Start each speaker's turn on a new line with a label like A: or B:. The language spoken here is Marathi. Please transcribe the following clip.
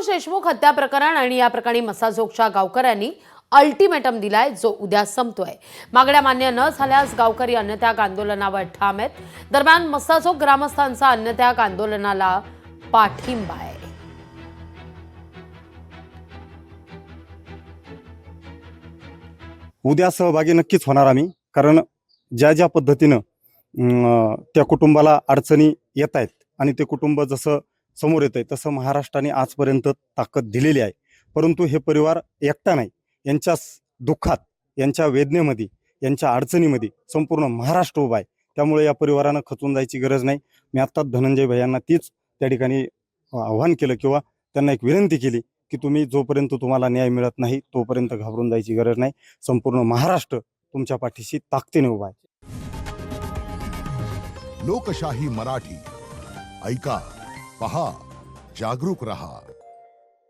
A: संतोष देशमुख हत्या प्रकरण आणि या प्रकरणी मसाजोगच्या गावकऱ्यांनी अल्टिमेटम दिलाय, जो उद्या संपतोय। मागण्या मान्य न झाल्यास गावकरी अन्नत्याग आंदोलनावर ठाम आहेत। दरम्यान मसाजोग ग्रामस्थांचा अन्नत्याग आंदोलनाला पाठिंबा आहे।
B: उद्या सहभागी नक्कीच होणार आम्ही, कारण ज्या ज्या पद्धतीनं त्या कुटुंबाला अडचणी येत आहेत आणि ते कुटुंब जसं समोर येत आहे तसं महाराष्ट्राने आजपर्यंत ताकद दिलेली आहे। परंतु हे परिवार एकटा नाही, यांच्या दुःखात, यांच्या वेदनेमध्ये, यांच्या अडचणीमध्ये संपूर्ण महाराष्ट्र उभा आहे। त्यामुळे या परिवारानं खचून जायची गरज नाही। मी आत्ताच धनंजय भैयांना तीच त्या ठिकाणी आव्हान केलं किंवा त्यांना एक विनंती केली की तुम्ही जोपर्यंत तुम्हाला न्याय मिळत नाही तोपर्यंत घाबरून जायची गरज नाही। संपूर्ण महाराष्ट्र तुमच्या पाठीशी ताकदीने उभा आहे।
C: लोकशाही मराठी ऐका, पहा, जागरूक रहा।